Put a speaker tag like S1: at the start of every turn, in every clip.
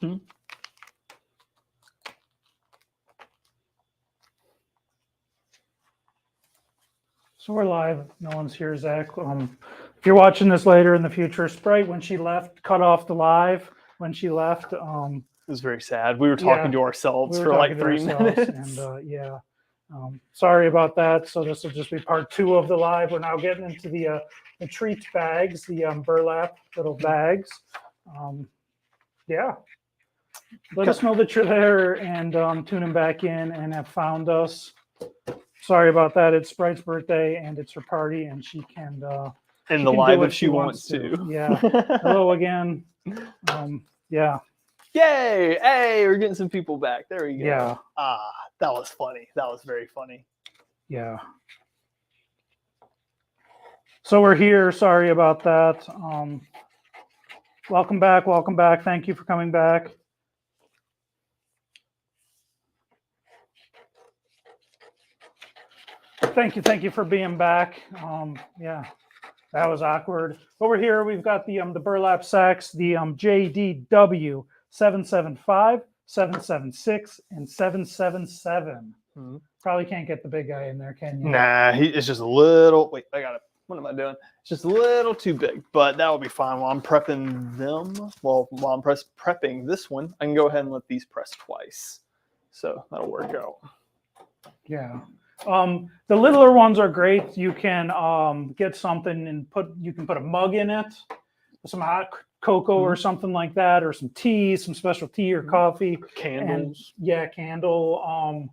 S1: Mm-hmm.
S2: So we're live. No one's here, Zach. If you're watching this later in the future, Sprite, when she left, cut off the live. When she left,
S1: It was very sad. We were talking to ourselves for like 3 minutes.
S2: And sorry about that. So this will just be part 2 of the live. We're now getting into the treat bags, the burlap little bags. Yeah. Let us know that you're there and tuning back in and have found us. Sorry about that. It's Sprite's birthday and it's her party, and she can
S1: And the live if she wants to.
S2: Yeah. Hello again. Yeah.
S1: Yay! Hey, we're getting some people back. There we go.
S2: Yeah.
S1: That was funny. That was very funny.
S2: Yeah. So we're here. Sorry about that. Welcome back. Welcome back. Thank you for coming back. Thank you for being back. Yeah, that was awkward. Over here, we've got the burlap sacks, the JDW 775, 776, and 777.
S1: Mm-hmm.
S2: Probably can't get the big guy in there, can you?
S1: Nah, it's just a little. Wait, I got it. What am I doing? It's just a little too big, but that will be fine while I'm prepping them. Well, while I'm prepping this one, I can go ahead and let these press twice. So that'll work out.
S2: Yeah. The littler ones are great. You can get something and you can put a mug in it, some hot cocoa or something like that, or some tea, some special tea or coffee.
S1: Candles.
S2: Candle,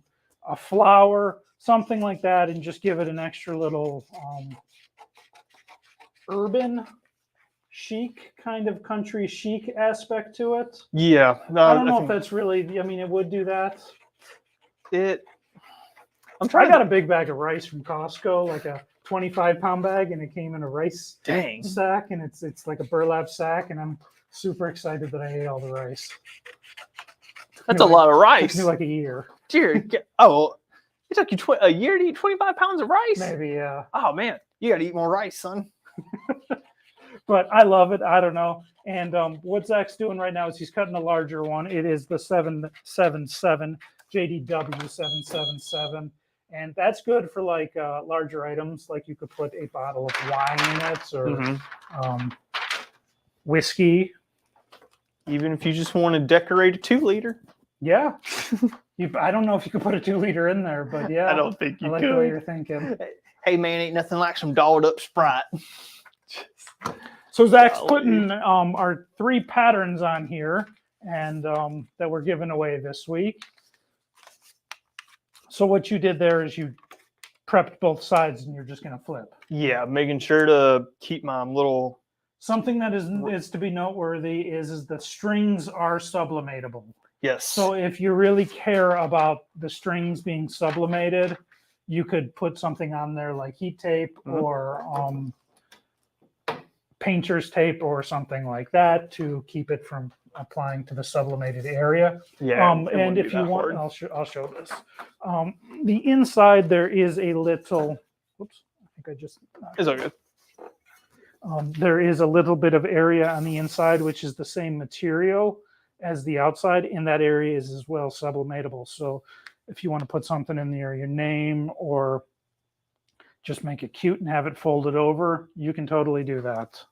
S2: a flower, something like that, and just give it an extra little urban chic, kind of country chic aspect to it.
S1: Yeah. No,
S2: I don't know if that's really, I mean, it would do that. I got a big bag of rice from Costco, like a 25-pound bag, and it came in a rice sack, and it's like a burlap sack, and I'm super excited that I ate all the rice.
S1: That's a lot of rice.
S2: It took me like a year.
S1: Dear, it took you a year to eat 25 pounds of rice?
S2: Maybe, yeah.
S1: Oh, man, you got to eat more rice, son.
S2: But I love it. I don't know. And what Zach's doing right now is he's cutting a larger one. It is the 777 JDW 777. And that's good for like larger items, like you could put a bottle of wine in it or whiskey. Even if you just want to decorate a 2-liter. Yeah. I don't know if you could put a 2-liter in there, but yeah.
S1: I don't think you
S2: could. I like the way you're thinking.
S1: Hey, man, ain't nothing like some dolled up Sprite.
S2: So Zach's putting our 3 patterns on here and that we're giving away this week. So what you did there is you prepped both sides and you're just going to flip. Yeah, making sure to keep my little... Something that is to be noteworthy is the strings are sublimatable. Yes. So if you really care about the strings being sublimated, you could put something on there like heat tape or painter's tape or something like that to keep it from applying to the sublimated area. Yeah. And if you want, I'll show this. The inside there is a little. Whoops! I think I just.
S1: It's all good.
S2: There is a little bit of area on the inside, which is the same material as the outside, and that area is as well sublimatable. So if you want to put something in there, your name, or just make it cute and have it folded over, you can totally do that.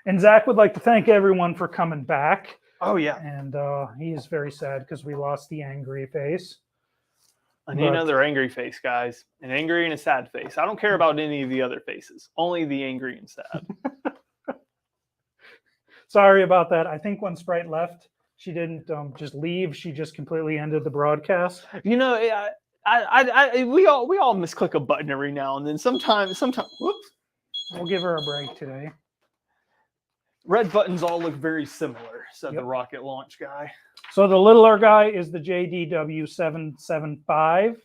S2: And Zach would like to thank everyone for coming back. Oh, yeah. And he is very sad because we lost the angry face.
S1: I need another angry face, guys. An angry and a sad face. I don't care about any of the other faces. Only the angry and sad.
S2: Sorry about that. I think when Sprite left, she didn't just leave. She just completely ended the broadcast.
S1: You know, we all misclick a button every now and then. Sometimes. Whoops.
S2: We'll give her a break today.
S1: Red buttons all look very similar, said the rocket launch guy.
S2: So the littler guy is the JDW 775.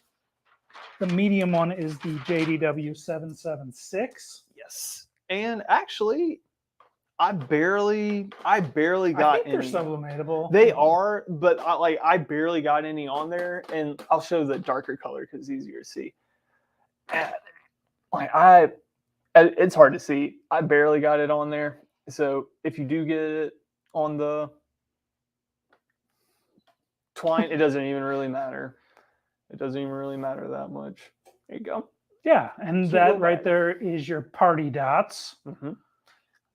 S2: The medium one is the JDW 776.
S1: Yes. And actually, I barely got any.
S2: They're sublimatable.
S1: They are, but I barely got any on there. And I'll show the darker color because it's easier to see. It's hard to see. I barely got it on there. So if you do get it, on the twine. It doesn't even really matter. It doesn't even really matter that much. There you go.
S2: Yeah, and
S1: Cute
S2: that
S1: little
S2: right
S1: bag.
S2: there is your party dots.
S1: Mm-hmm.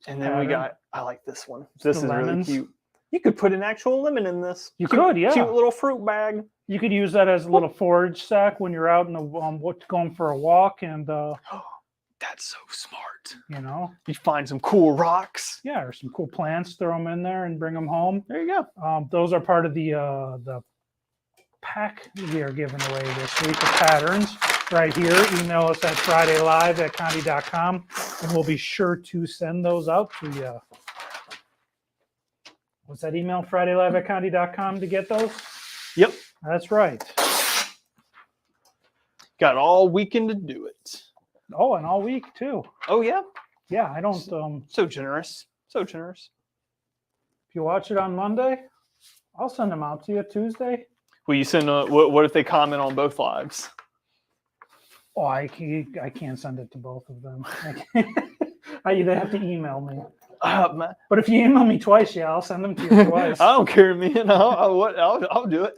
S1: And then we
S2: Pattern.
S1: got, I like this one. This
S2: The
S1: is really
S2: lemons.
S1: cute. You could put an actual lemon in this.
S2: You could, yeah.
S1: Cute little fruit bag.
S2: You could use that as a little forage sack when you're out in the going for a walk, and
S1: That's so smart.
S2: you know,
S1: You find some cool rocks.
S2: yeah, or some cool plants, throw them in there and bring them home.
S1: There you go.
S2: Those are part of the pack we are giving away this week of patterns right here. Email us at fridaylive@conti.com and we'll be sure to send those out to you. What's that email? fridaylive@conti.com to get those?
S1: Yep.
S2: That's right.
S1: Got all weekend to do it.
S2: Oh, and all week too.
S1: Oh, yeah.
S2: Yeah, I don't.
S1: So generous. So generous.
S2: If you watch it on Monday, I'll send them out to you Tuesday.
S1: Will you send what if they comment on both lives?
S2: Oh, I can't send it to both of them. They have to email me.
S1: Man.
S2: But if you email me twice, yeah, I'll send them to you twice.
S1: I don't care, man. I'll do it.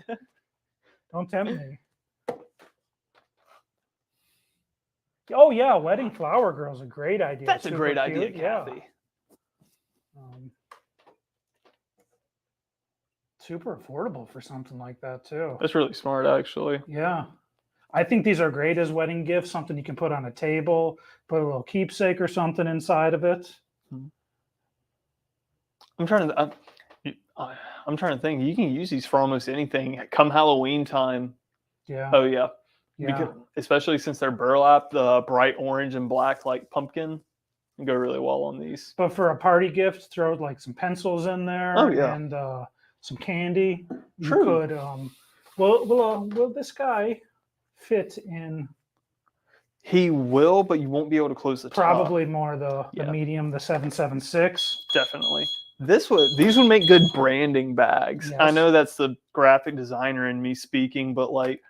S2: Don't tempt me. Oh yeah, wedding flower girl's a great idea.
S1: That's a
S2: Super
S1: great idea,
S2: cute, yeah.
S1: Kathy.
S2: Super affordable for something like that too.
S1: That's really smart, actually.
S2: Yeah. I think these are great as wedding gifts, something you can put on a table, put a little keepsake or something inside of it.
S1: I'm trying to think. You can use these for almost anything. Come Halloween time.
S2: Yeah.
S1: Oh yeah.
S2: Yeah.
S1: Because, especially since they're burlap, the bright orange and black like pumpkin go really well on these.
S2: But for a party gift, throw like some pencils in there.
S1: Oh, yeah.
S2: And some candy.
S1: True.
S2: You could. Will this guy fit in?
S1: He will, but you won't be able to close the top.
S2: Probably more the
S1: Yeah.
S2: medium, the 776.
S1: Definitely. These would make good branding bags.
S2: Yes.
S1: I know that's the graphic designer in me speaking, but like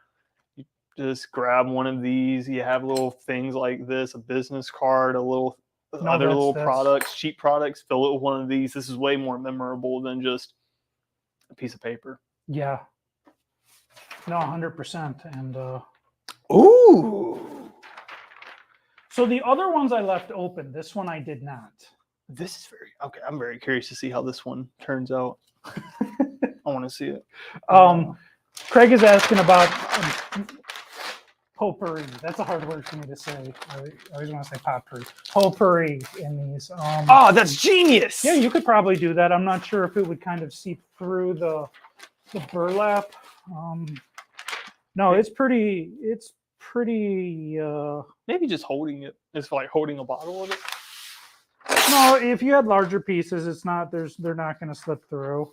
S1: you just grab one of these, you have little things like this, a business card, a little products, cheap products, fill it with one of these. This is way more memorable than just a piece of paper.
S2: Yeah. No, 100%. And
S1: Ooh.
S2: so the other ones I left open. This one I did not.
S1: This is okay. I'm very curious to see how this one turns out. I want to see it.
S2: Craig is asking about potpourri. That's a hard word for me to say. I always want to say potpourri. Potpourri in these.
S1: Oh, that's genius.
S2: Yeah, you could probably do that. I'm not sure if it would kind of seep through the burlap. No, it's pretty.
S1: Maybe just holding it. It's like holding a bottle of it.
S2: No, if you had larger pieces, it's not. They're not going to slip through.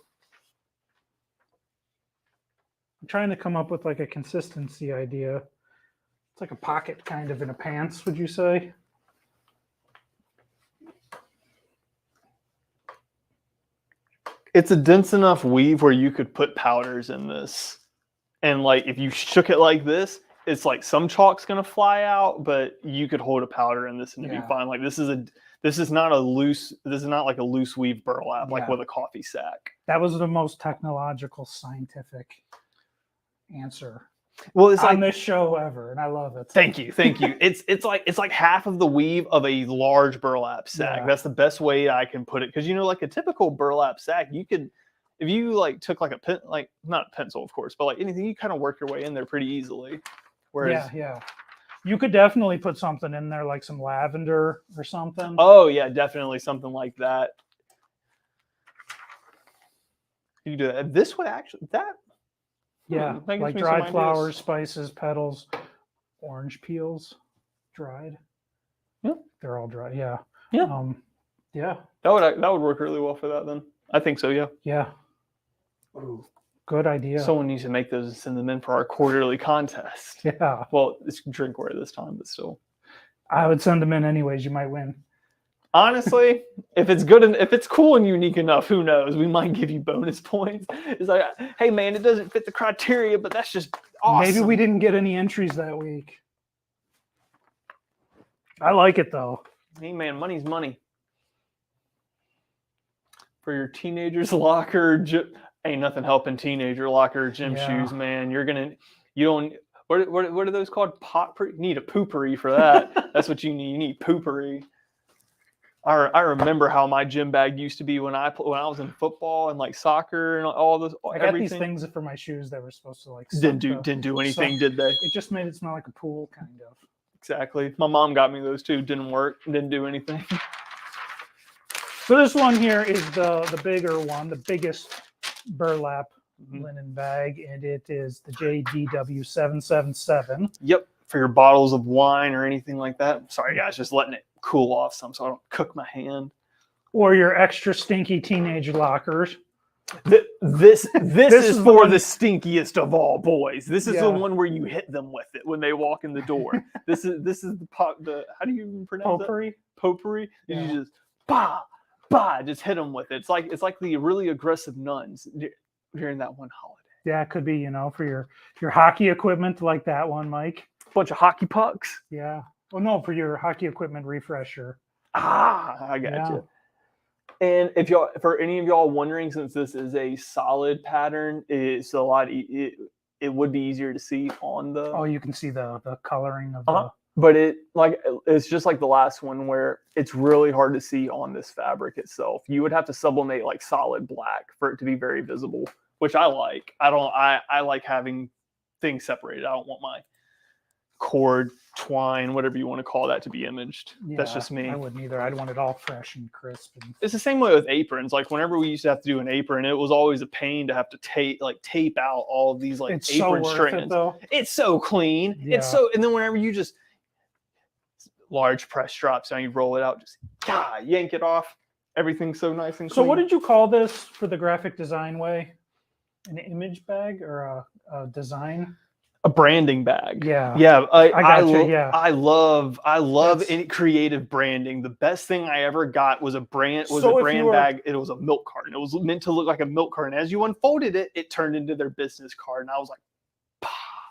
S2: I'm trying to come up with like a consistency idea. It's like a pocket kind of in a pants, would you say?
S1: It's a dense enough weave where you could put powders in this. And like if you shook it like this, it's like some chalk's gonna fly out, but you could hold a powder in this and it'd be fine. Like this is not like a loose weave burlap, like with a coffee sack.
S2: That was the most technological, scientific answer.
S1: Well, it's
S2: on
S1: like
S2: this show ever, and I love it.
S1: Thank you. It's like half of the weave of a large burlap sack.
S2: Yeah.
S1: That's the best way I can put it, because like a typical burlap sack, you could, if you like took like a pen, like not a pencil, of course, but like anything, you kind of work your way in there pretty easily. Whereas,
S2: yeah, you could definitely put something in there, like some lavender or something.
S1: Oh yeah, definitely something like that. You can do that. This would actually
S2: Yeah, like dried flowers, spices, petals, orange peels, dried.
S1: Yeah,
S2: they're all dry. Yeah,
S1: yeah,
S2: yeah.
S1: That would work really well for that. Then I think so. Yeah.
S2: Yeah. Ooh, good idea.
S1: Someone needs to make those and send them in for our quarterly contest.
S2: Yeah.
S1: Well, it's drinkware this time, but still.
S2: I would send them in anyways. You might win.
S1: Honestly, if it's good and if it's cool and unique enough, who knows? We might give you bonus points. It's like, hey man, it doesn't fit the criteria, but that's just awesome.
S2: Maybe we didn't get any entries that week. I like it though.
S1: Hey man, money's money. for your teenager's locker. Ain't nothing helping teenager locker gym shoes, man. You don't. What are those called? You need a poopery for that. That's what you need. You need poopery. I remember how my gym bag used to be when I was in football and like soccer and all those.
S2: I got these things for my shoes that were supposed to like
S1: didn't do anything, did they?
S2: It just made it smell like a pool, kind of.
S1: Exactly. My mom got me those too. Didn't work. Didn't do anything.
S2: So this one here is the bigger one, the biggest burlap linen bag, and it is the JDW777.
S1: Yep. For your bottles of wine or anything like that. Sorry, guys, just letting it cool off some so I don't cook my hand.
S2: Or your extra stinky teenage lockers.
S1: This is for the stinkiest of all boys. This is the one where you hit them with it when they walk in the door. This is the how do you even pronounce
S2: Potpourri?
S1: That? Potpourri.
S2: Yeah.
S1: You just just hit them with it. It's like the really aggressive nuns during that one holiday.
S2: Yeah, it could be, for your hockey equipment like that one, Mike.
S1: Bunch of hockey pucks.
S2: Yeah. Well, no, for your hockey equipment refresher.
S1: I got you. And for any of y'all wondering, since this is a solid pattern, it's a lot. It would be easier to see on the.
S2: Oh, you can see the coloring of the.
S1: But it's just like the last one where it's really hard to see on this fabric itself. You would have to sublimate like solid black for it to be very visible, which I like. I like having things separated. I don't want my cord, twine, whatever you want to call that, to be imaged. Yeah, that's just me.
S2: I wouldn't either. I'd want it all fresh and crisp.
S1: It's the same way with aprons. Like whenever we used to have to do an apron, it was always a pain to have to tape out all of these like apron strands. It's so clean. Yeah. And then whenever you just large press drops down, you roll it out, just yank it off. Everything's so nice and clean.
S2: So what did you call this for the graphic design way? An image bag or a design?
S1: A branding bag.
S2: Yeah.
S1: I love any creative branding. The best thing I ever got was a brand bag. It was a milk carton. It was meant to look like a milk carton. As you unfolded it, it turned into their business card. And I was like,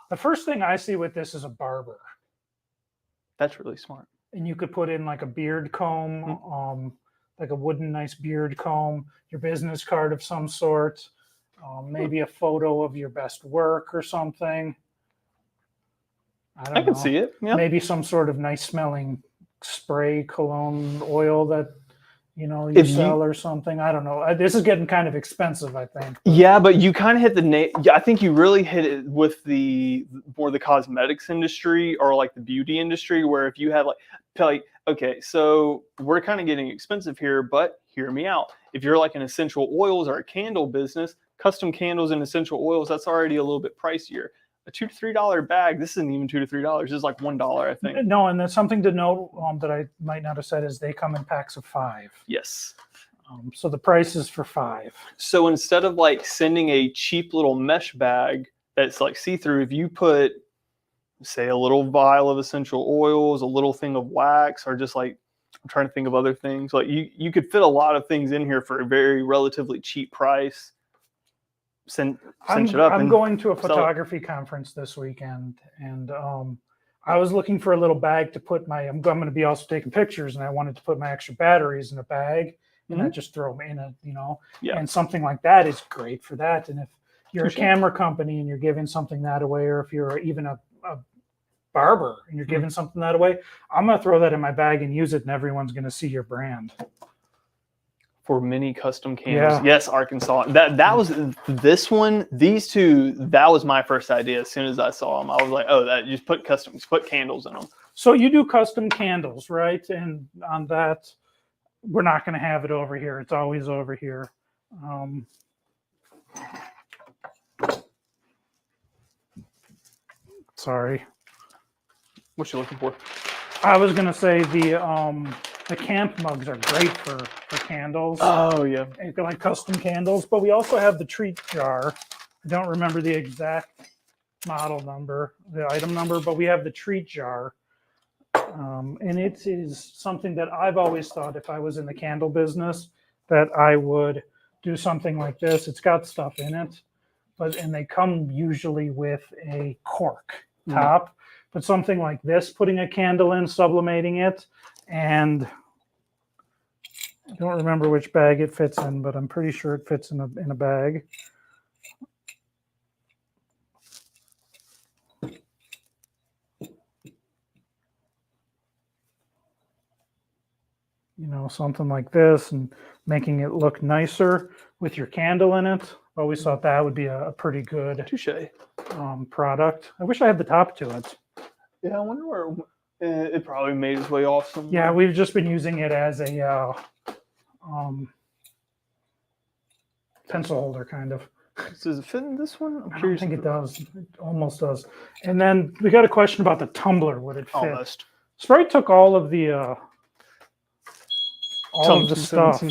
S2: The first thing I see with this is a barber.
S1: That's really smart.
S2: And you could put in like a beard comb, like a wooden nice beard comb, your business card of some sort, maybe a photo of your best work or something. I
S1: can see it. Yeah.
S2: Maybe some sort of nice smelling spray, cologne, oil that you sell or something. I don't know. This is getting kind of expensive, I think.
S1: Yeah, but you kind of hit the nail. Yeah, I think you really hit it with the cosmetics industry or like the beauty industry, where if you had like okay, so we're kind of getting expensive here, but hear me out. If you're like an essential oils or a candle business, custom candles and essential oils, that's already a little bit pricier. A $2 to $3 bag. This isn't even $2 to $3. This is like $1, I think.
S2: No, and there's something to note that I might not have said is they come in packs of 5.
S1: Yes.
S2: So the price is for 5.
S1: So instead of like sending a cheap little mesh bag that's like see-through, if you put, say, a little vial of essential oils, a little thing of wax, or just like, I'm trying to think of other things. Like you could fit a lot of things in here for a very relatively cheap price.
S2: I'm going to a photography conference this weekend, and I was looking for a little bag to put I'm going to be also taking pictures, and I wanted to put my extra batteries in a bag, and I just throw them in it, and something like that is great for that. And if you're a camera company and you're giving something that away, or if you're even a barber and you're giving something that away, I'm going to throw that in my bag and use it, and everyone's going to see your brand.
S1: For mini custom candles. Yes, Arkansas. That was this one. These two, that was my first idea. As soon as I saw them, I was like, just put candles in them.
S2: So you do custom candles, right? And on that, we're not going to have it over here. It's always over here. Sorry.
S1: What you looking for?
S2: I was going to say the camp mugs are great for candles.
S1: Oh, yeah.
S2: Like custom candles. But we also have the treat jar. I don't remember the exact model number, the item number, but we have the treat jar. And it is something that I've always thought, if I was in the candle business, that I would do something like this. It's got stuff in it, and they come usually with a cork top. But something like this, putting a candle in, sublimating it, and I don't remember which bag it fits in, but I'm pretty sure it fits in a bag. You know, something like this, and making it look nicer with your candle in it. I always thought that would be a pretty good
S1: Touche.
S2: product. I wish I had the top to it.
S1: Yeah, I wonder where it probably made its way off somewhere.
S2: Yeah, we've just been using it as a pencil holder, kind of.
S1: Does it fit in this one? I'm
S2: I don't
S1: curious.
S2: think it does. It almost does. And then we got a question about the tumbler. Would it fit?
S1: Almost.
S2: Sprite took all of the stuff.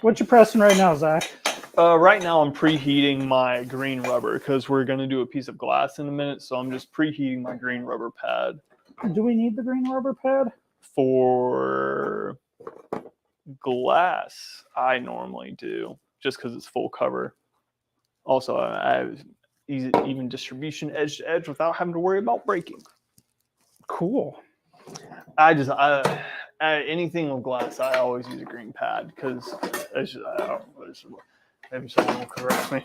S2: What you pressing right now, Zach?
S1: Right now I'm preheating my green rubber because we're going to do a piece of glass in a minute. So I'm just preheating my green rubber pad.
S2: Do we need the green rubber pad?
S1: For glass, I normally do just because it's full cover. Also, I have even distribution edge to edge without having to worry about breaking.
S2: Cool.
S1: Anything with glass, I always use a green pad because maybe someone will correct me.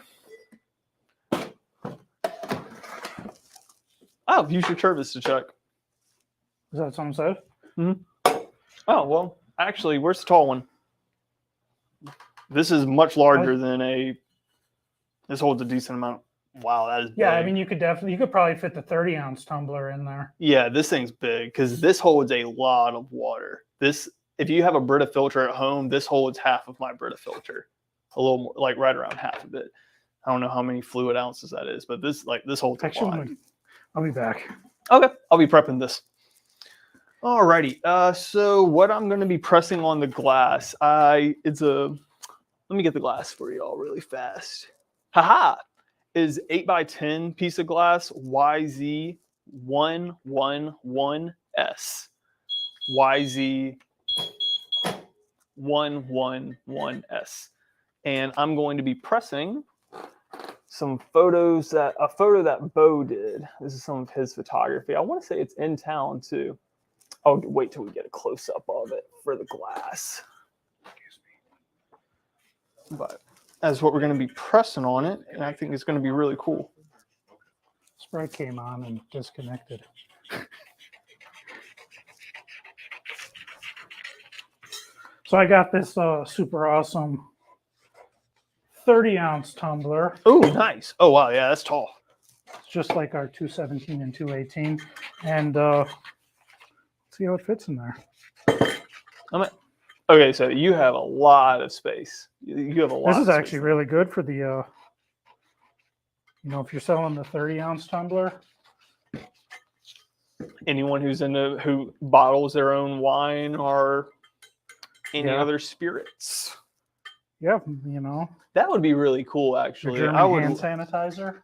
S1: Oh, use your Turvis to check.
S2: Is that something said?
S1: Mm-hmm. Oh, well, actually, where's the tall one? This is much larger than this holds a decent amount. Wow, that is big.
S2: Yeah, I mean, you could probably fit the 30-ounce tumbler in there.
S1: Yeah, this thing's big because this holds a lot of water. If you have a Brita filter at home, this holds half of my Brita filter. A little more, like right around half of it. I don't know how many fluid ounces that is, but this holds a lot.
S2: I'll be back.
S1: Okay, I'll be prepping this. Alrighty, so what I'm going to be pressing on the glass, let me get the glass for you all really fast. Haha, is 8x10 piece of glass YZ111S. YZ111S. And I'm going to be pressing some photos a photo that Bo did. This is some of his photography. I want to say it's in town too. I'll wait till we get a close up of it for the glass. But that's what we're going to be pressing on it, and I think it's going to be really cool.
S2: Sprite came on and disconnected. So I got this super awesome 30-ounce tumbler.
S1: Oh, nice. Oh, wow. Yeah, that's tall.
S2: It's just like our 217 and 218. And see how it fits in there.
S1: Okay, so you have a lot of space. You have a lot.
S2: This is actually really good for the, if you're selling the 30-ounce tumbler.
S1: Anyone who bottles their own wine or any other spirits.
S2: Yeah,
S1: That would be really cool, actually.
S2: Hand sanitizer.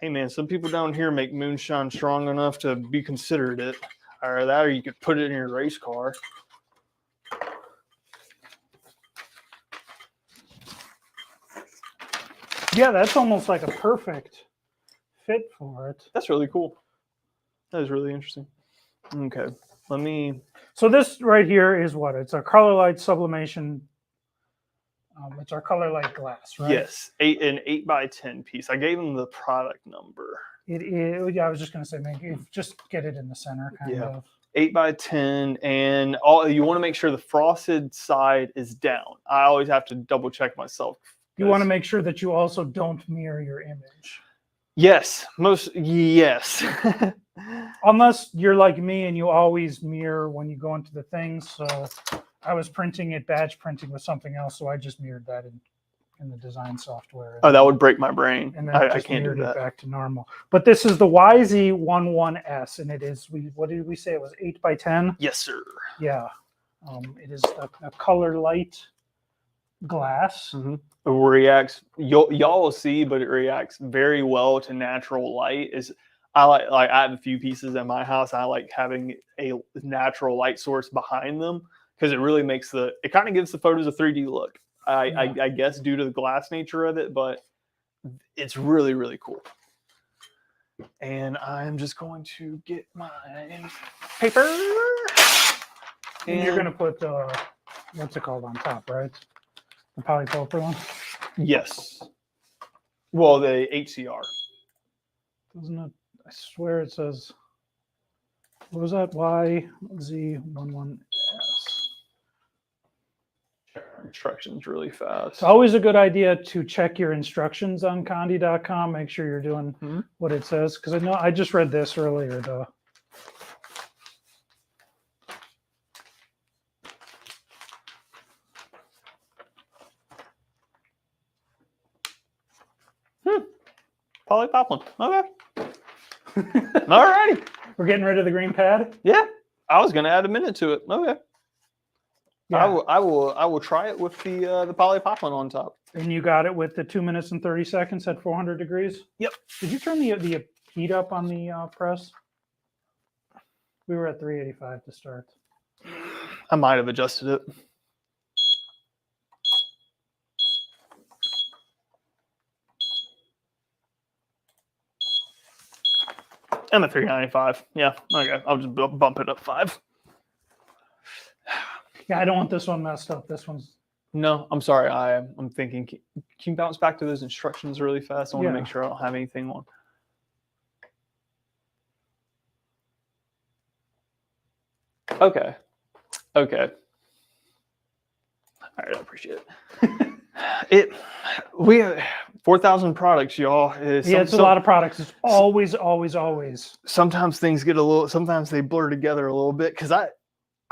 S1: Hey, man, some people down here make moonshine strong enough to be considered it. Or you could put it in your race car.
S2: Yeah, that's almost like a perfect fit for it.
S1: That's really cool. That is really interesting. Okay,
S2: So this right here is what? It's a color light sublimation. It's our color light glass, right?
S1: Yes, an 8x10 piece. I gave them the product number.
S2: It is. Yeah, I was just going to say, maybe just get it in the center, kind of.
S1: 8x10, and you want to make sure the frosted side is down. I always have to double check myself.
S2: You want to make sure that you also don't mirror your image.
S1: Yes, yes.
S2: Unless you're like me and you always mirror when you go into the things. So I was batch printing with something else, so I just mirrored that in the design software.
S1: Oh, that would break my brain.
S2: And then
S1: I can't do that.
S2: It back to normal. But this is the YZ11S, and it is. What did we say? It was 8x10.
S1: Yes, sir.
S2: Yeah, it is a color light glass.
S1: Mm-hmm. It reacts. Y'all will see, but it reacts very well to natural light. I have a few pieces in my house. I like having a natural light source behind them because it really makes it kind of gives the photos a 3D look. I guess due to the glass nature of it, but it's really, really cool. And I'm just going to get my paper.
S2: And you're going to put, what's it called on top, right? The polypropylene?
S1: Yes. Well, the HCR.
S2: Doesn't it? I swear it says, what was that? YZ11S.
S1: Instructions really fast.
S2: It's always a good idea to check your instructions on Condi.com. Make sure you're doing what it says. Because I know I just read this earlier.
S1: Polypropylene. Okay. Alrighty.
S2: We're getting rid of the green pad.
S1: Yeah. I was gonna add a minute to it. Okay.
S2: Yeah.
S1: I will try it with the polypropylene on top.
S2: And you got it with the 2 minutes and 30 seconds at 400 degrees?
S1: Yep.
S2: Did you turn the heat up on the press? We were at 385 to start.
S1: I might have adjusted it. I'm at 395. Yeah. Okay. I'll just bump it up 5.
S2: Yeah, I don't want this one messed up. This one's...
S1: No, I'm sorry. I'm thinking, can you bounce back to those instructions really fast? I want to
S2: Yeah.
S1: make sure I don't have anything on. Okay. Okay. All right, I appreciate it. We have 4,000 products, y'all.
S2: It's a lot of products. It's always.
S1: Sometimes things get a little. Sometimes they blur together a little bit because I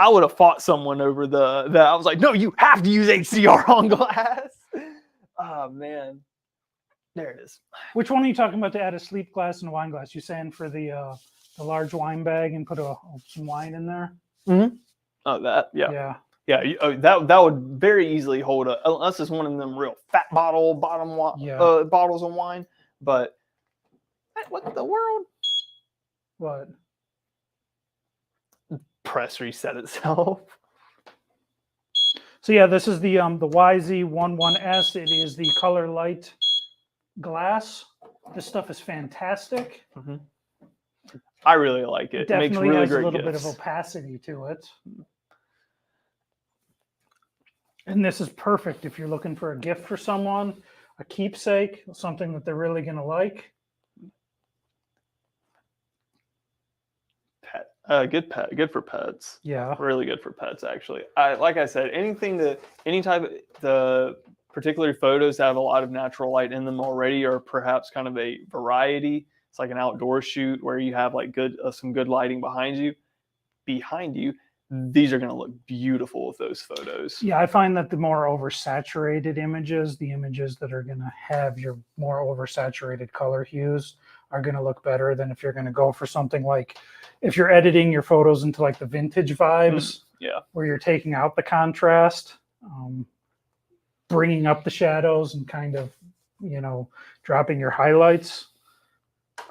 S1: would have fought someone over that. I was like, no, you have to use HCR on glass. Oh man, there it is.
S2: Which one are you talking about to add a sleep glass and a wine glass? You saying for the large wine bag and put some wine in there?
S1: Mm-hmm. Oh, that
S2: Yeah.
S1: That would very easily hold unless it's one of them real fat bottles of wine. But what the world?
S2: What?
S1: Press reset itself.
S2: So yeah, this is the YZ11S. It is the color light glass. This stuff is fantastic.
S1: Mm-hmm. I really like it.
S2: Definitely
S1: it makes really
S2: has
S1: great
S2: a little
S1: gifts.
S2: bit of opacity to it. And this is perfect if you're looking for a gift for someone, a keepsake, something that they're really going to like.
S1: Good for pets.
S2: Yeah.
S1: Really good for pets, actually. Like I said, the particularly photos that have a lot of natural light in them already, or perhaps kind of a variety. It's like an outdoor shoot where you have like some good lighting behind you. These are going to look beautiful with those photos.
S2: Yeah, I find that the more oversaturated images, the images that are going to have your more oversaturated color hues are going to look better than if you're going to go for something like, if you're editing your photos into like the vintage vibes, where you're taking out the contrast, bringing up the shadows and kind of, dropping your highlights.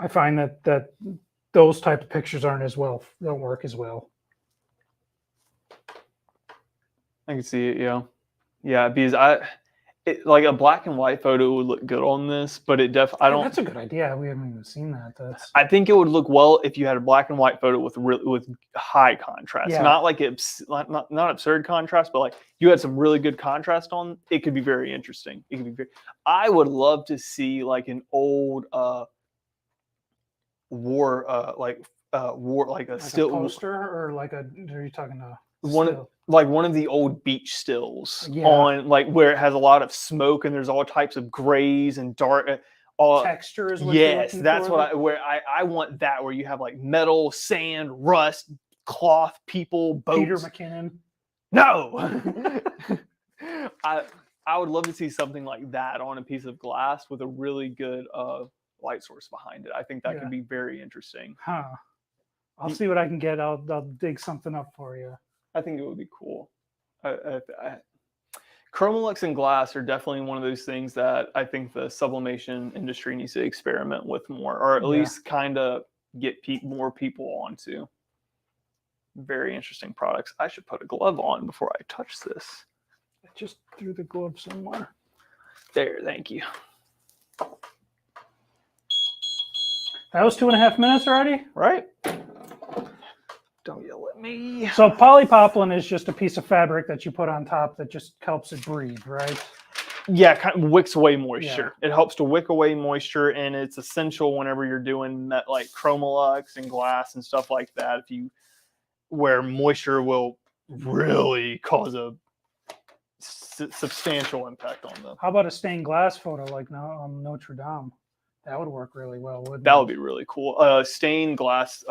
S2: I find that those type of pictures don't work as well.
S1: I can see it, yeah, because like a black and white photo would look good on this, but
S2: That's a good idea. We haven't even seen that.
S1: I think it would look well if you had a black and white photo with high contrast, not like not absurd contrast, but like you had some really good contrast on. It could be very interesting. I would love to see like an old war like a still
S2: poster or like are you talking to
S1: one of the old beach stills on like where it has a lot of smoke and there's all types of grays and dark
S2: texture is what
S1: yes, that's what I want, that where you have like metal, sand, rust, cloth, people, boats.
S2: Peter McKinnon.
S1: No. I would love to see something like that on a piece of glass with a really good light source behind it. I think that could be very interesting.
S2: I'll see what I can get. I'll dig something up for you.
S1: I think it would be cool. Chromolux and glass are definitely one of those things that I think the sublimation industry needs to experiment with more, or at least kind of get more people onto. Very interesting products. I should put a glove on before I touch this.
S2: I just threw the glove somewhere.
S1: There, thank you.
S2: That was 2.5 minutes already?
S1: Right? Don't yell at me.
S2: So polypropylene is just a piece of fabric that you put on top that just helps it breathe, right?
S1: Yeah, it kind of wicks away moisture. Yeah. It helps to wick away moisture, and it's essential whenever you're doing that, like Chromolux and glass and stuff like that. Where moisture will really cause a substantial impact on them.
S2: How about a stained glass photo like Notre Dame? That would work really well, wouldn't it?
S1: That would be really cool. Stained glass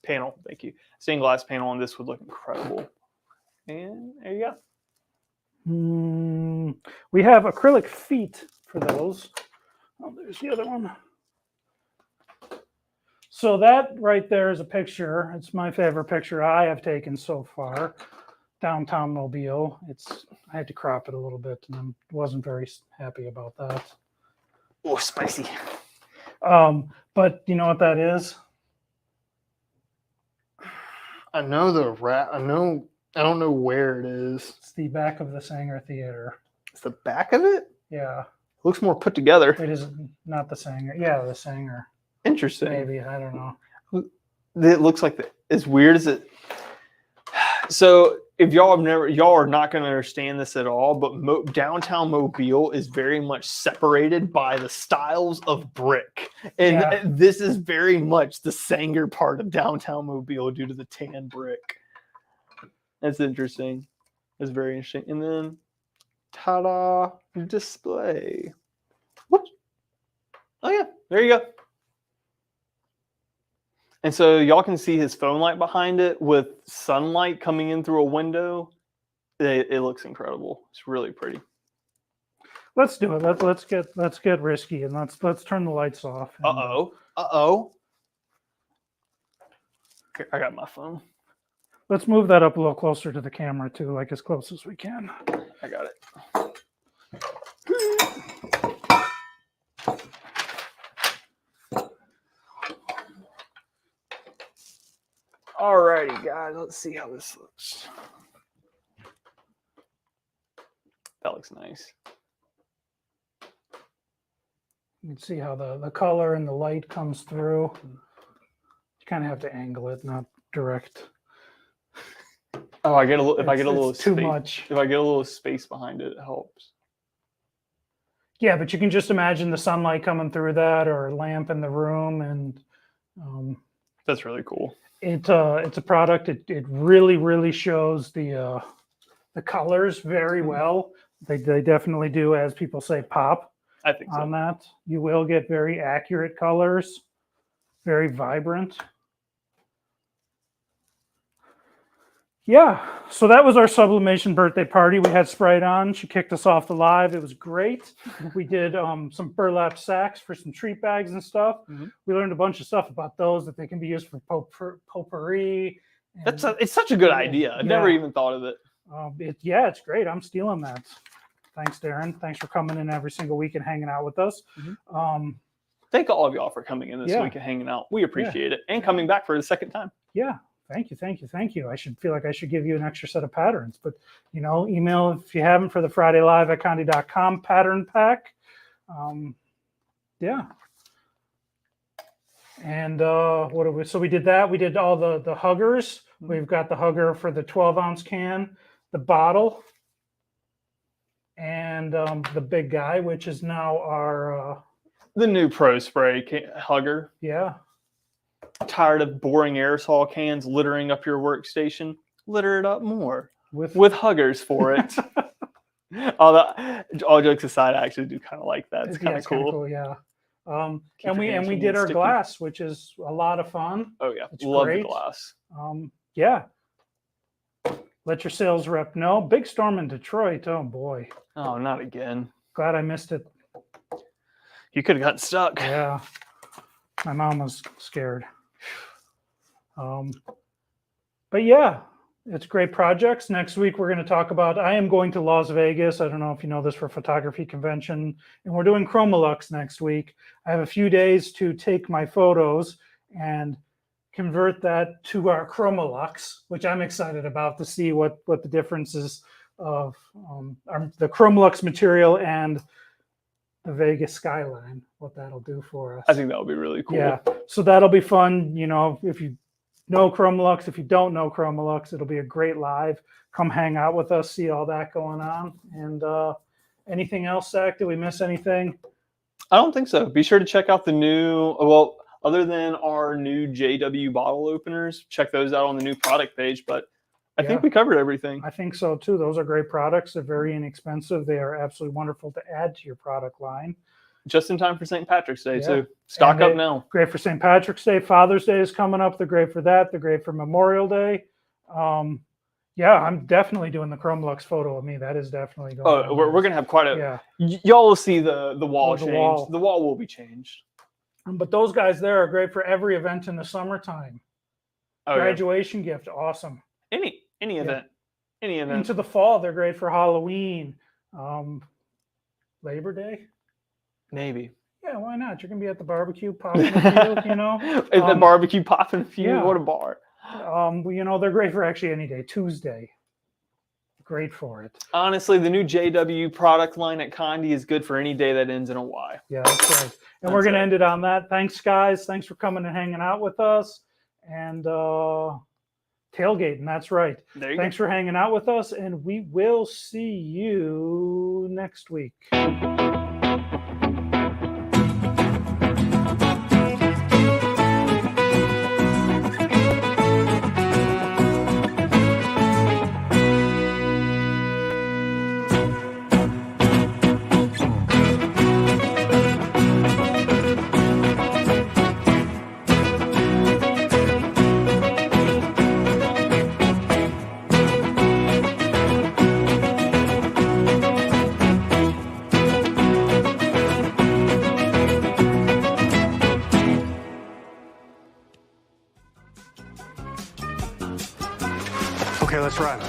S1: panel. Thank you. Stained glass panel on this would look incredible. And there you go.
S2: We have acrylic feet for those. Oh, there's the other one. So that right there is a picture. It's my favorite picture I have taken so far. Downtown Mobile. I had to crop it a little bit, and I wasn't very happy about that.
S1: Oh, spicy.
S2: But you know what that is?
S1: I know the rat. I don't know where it is.
S2: It's the back of the Sanger Theater.
S1: It's the back of it?
S2: Yeah.
S1: It looks more put together.
S2: It is not the Sanger. Yeah, the Sanger.
S1: Interesting.
S2: Maybe. I don't know.
S1: It looks like as weird as it. So if y'all are not going to understand this at all, but downtown Mobile is very much separated by the styles of brick. And this is very much the Sanger part of downtown Mobile due to the tan brick. That's interesting. That's very interesting. And then, ta-da, display. Whoops. Oh, yeah, there you go. And so y'all can see his phone light behind it with sunlight coming in through a window. It looks incredible. It's really pretty.
S2: Let's do it. Let's get risky and let's turn the lights off.
S1: Uh-oh. Okay, I got my phone.
S2: Let's move that up a little closer to the camera too, like as close as we can.
S1: I got it. Alrighty, guys, let's see how this looks. That looks nice.
S2: You can see how the color and the light comes through. You kind of have to angle it, not direct.
S1: Oh, I get a little. If I get a little
S2: too
S1: space,
S2: much.
S1: If I get a little space behind it, it helps.
S2: Yeah, but you can just imagine the sunlight coming through that, or a lamp in the room, and
S1: that's really cool.
S2: It's a product. It really shows the colors very well. They definitely do, as people say, pop.
S1: I think so.
S2: On that, you will get very accurate colors, very vibrant. Yeah, so that was our Sublimation birthday party. We had Sprite on. She kicked us off the live. It was great. We did some burlap sacks for some treat bags and stuff. Mm-hmm. We learned a bunch of stuff about those, that they can be used for potpourri.
S1: It's such a good idea. I never even thought of it.
S2: It's great. I'm stealing that. Thanks, Darren. Thanks for coming in every single week and hanging out with us. Mm-hmm.
S1: Thank all of y'all for coming in this week and hanging out. We appreciate it. And coming back for the second time.
S2: Yeah. Thank you. I should feel like I should give you an extra set of patterns, but email if you haven't for the Friday Live at Condi.com pattern pack. Yeah. And so we did that. We did all the huggers. Mm-hmm. We've got the hugger for the 12-ounce can, the bottle, and the big guy, which is now our
S1: the new Pro Spray hugger.
S2: Yeah.
S1: Tired of boring aerosol cans littering up your workstation? Litter it up more with huggers for it. All jokes aside, I actually do kind of like that. It's kind of cool.
S2: Yeah. And we did our glass, which is a lot of fun.
S1: Oh yeah,
S2: it's
S1: love
S2: great.
S1: The glass.
S2: Yeah. Let your sales rep know. Big storm in Detroit. Oh boy.
S1: Oh, not again.
S2: Glad I missed it.
S1: You could have gotten stuck.
S2: Yeah. My mom was scared. But yeah, it's great projects. Next week, we're going to talk about, I am going to Las Vegas. I don't know if you know this, for a photography convention, and we're doing Chromolux next week. I have a few days to take my photos and convert that to our Chromolux, which I'm excited about, to see what the difference is of the Chromolux material and the Vegas skyline, what that'll do for us.
S1: I think that would be really cool.
S2: Yeah, so that'll be fun. You know, if you know Chromolux, if you don't know Chromolux, it'll be a great live. Come hang out with us, see all that going on. And anything else, Zach? Did we miss anything?
S1: I don't think so. Be sure to check out the new, well, other than our new JW bottle openers, check those out on the new product page. But I think we covered everything.
S2: I think so too. Those are great products. They're very inexpensive. They are absolutely wonderful to add to your product line.
S1: Just in time for St. Patrick's Day, too. Stock up now.
S2: Great for St. Patrick's Day. Father's Day is coming up. They're great for that. They're great for Memorial Day. Yeah, I'm definitely doing the Chromolux photo of me. That is definitely going on.
S1: Oh, we're going to have quite a...
S2: Yeah.
S1: Y'all will see the wall change. The wall will be changed.
S2: But those guys there are great for every event in the summertime. Graduation gift, awesome.
S1: Any event. Any event.
S2: Into the fall, they're great for Halloween. Labor Day?
S1: Maybe.
S2: Yeah, why not? You're going to be at the barbecue popping a few, you know?
S1: At the barbecue popping a few?
S2: Yeah.
S1: What a bar.
S2: Well, you know, they're great for actually any day. Tuesday. Great for it.
S1: Honestly, the new JW product line at Condi is good for any day that ends in a Y.
S2: Yeah, that's right. And we're going to end it on that. Thanks, guys. Thanks for coming and hanging out with us. And tailgating, that's right. Thanks for hanging out with us, and we will see you next week.
S3: Okay, let's run.